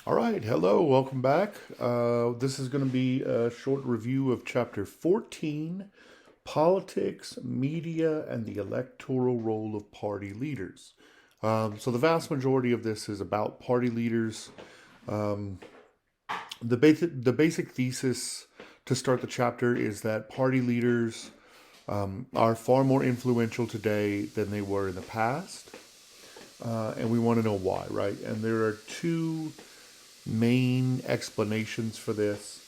All right, hello, welcome back. This is going to be a short review of Chapter 14, Politics, Media, and the Electoral Role of Party Leaders. So the vast majority of this is about party leaders. The basic thesis to start the chapter is that party leaders are far more influential today than they were in the past, and we want to know why, right? And there are two main explanations for this.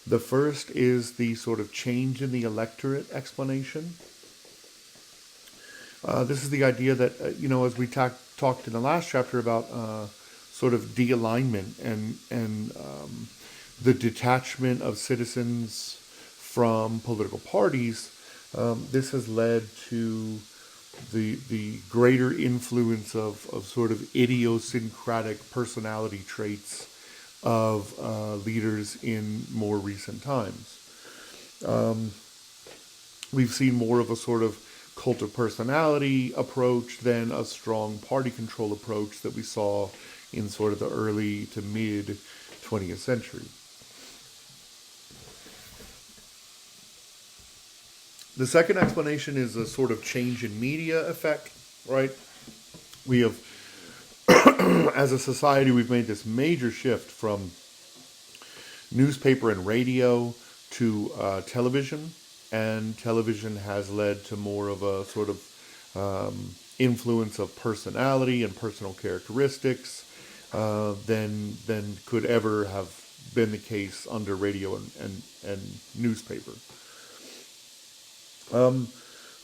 The first is the sort of change in the electorate explanation. This is the idea that, as we talked in the last chapter about sort of de-alignment and the detachment of citizens from political parties, this has led to the greater influence of sort of idiosyncratic personality traits of leaders in more recent times. We've seen more of a sort of cult of personality approach than a strong party control approach that we saw in sort of the early to mid 20th century. The second explanation is a sort of change in media effect, right? We have, as a society, we've made this major shift from newspaper and radio to television, and television has led to more of a sort of influence of personality and personal characteristics than could ever have been the case under radio and newspaper.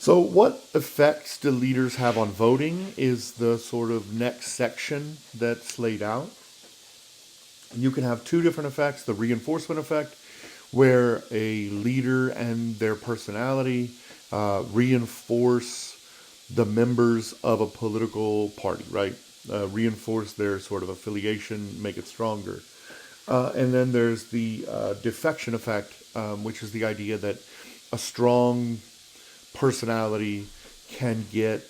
So what effects do leaders have on voting is the sort of next section that's laid out. You can have two different effects: the reinforcement effect, where a leader and their personality reinforce the members of a political party, right? Reinforce their sort of affiliation, make it stronger. And then there's the defection effect, which is the idea that a strong personality can get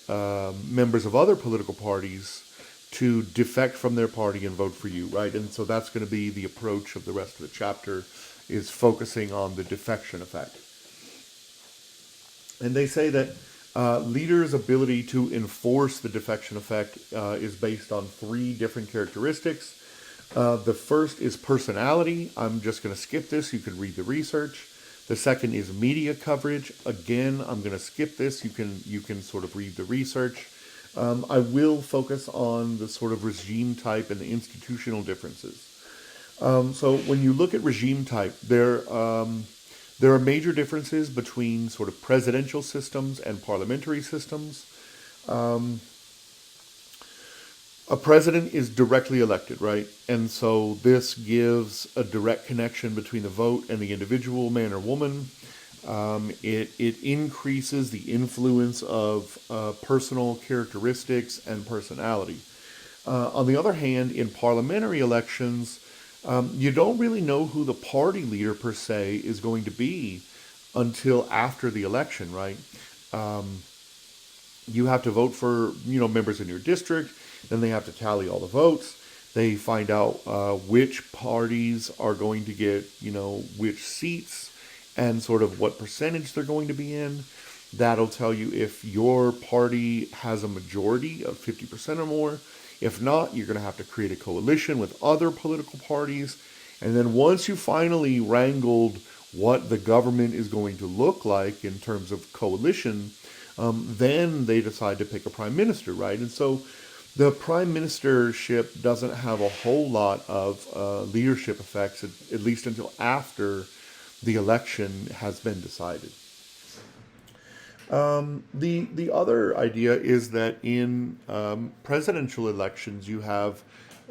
members of other political parties to defect from their party and vote for you, right? And so that's going to be the approach of the rest of the chapter, is focusing on the defection effect. And they say that leaders' ability to enforce the defection effect is based on three different characteristics. The first is personality. I'm just going to skip this. You can read the research. The second is media coverage. Again, I'm going to skip this. You can sort of read the research. I will focus on the sort of regime type and the institutional differences. So when you look at regime type, there are major differences between sort of presidential systems and parliamentary systems. A president is directly elected, right? And so this gives a direct connection between the vote and the individual, man or woman. It increases the influence of personal characteristics and personality. On the other hand, in parliamentary elections, you don't really know who the party leader per se is going to be until after the election, right? You have to vote for members in your district, then they have to tally all the votes. They find out which parties are going to get which seats and sort of what percentage they're going to be in. That'll tell you if your party has a majority of 50% or more. If not, you're going to have to create a coalition with other political parties. And then once you finally wrangled what the government is going to look like in terms of coalition, then they decide to pick a prime minister, right? And so the prime ministership doesn't have a whole lot of leadership effects, at least until after the election has been decided. The other idea is that in presidential elections, you have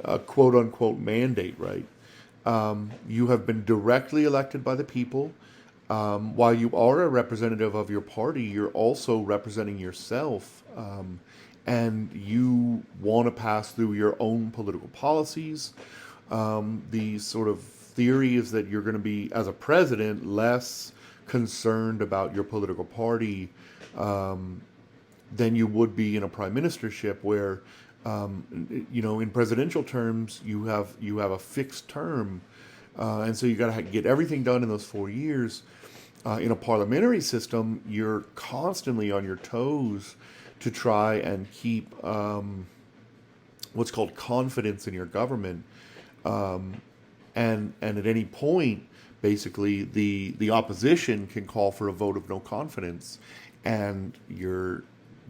a quote unquote mandate, right? You have been directly elected by the people. While you are a representative of your party, you're also representing yourself. And you want to pass through your own political policies. The sort of theory is that you're going to be, as a president, less concerned about your political party than you would be in a prime ministership, where In presidential terms, you have a fixed term, and so you got to get everything done in those 4 years. In a parliamentary system, you're constantly on your toes to try and keep what's called confidence in your government, and at any point, basically, the opposition can call for a vote of no confidence, and your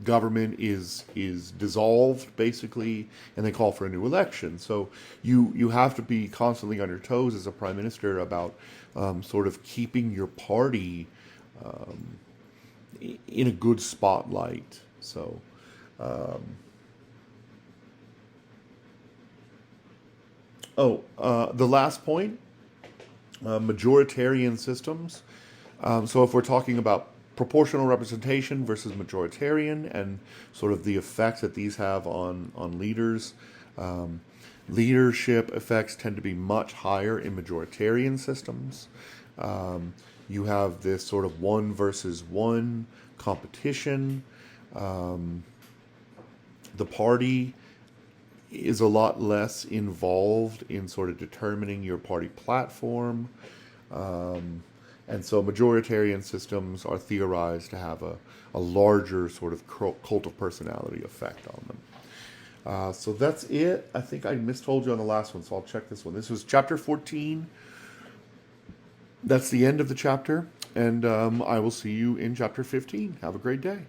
government is dissolved basically, and they call for a new election. So you have to be constantly on your toes as a prime minister about sort of keeping your party in a good spotlight. So the last point, majoritarian systems. So if we're talking about proportional representation versus majoritarian and sort of the effects that these have on leaders, um, leadership effects tend to be much higher in majoritarian systems. Um, you have this sort of one versus one competition. Um, the party is a lot less involved in sort of determining your party platform. Um, and so majoritarian systems are theorized to have a larger sort of cult of personality effect on them. So that's it. I think I mistold you on the last one, so I'll check this one. This was chapter 14. That's the end of the chapter, and I will see you in chapter 15. Have a great day.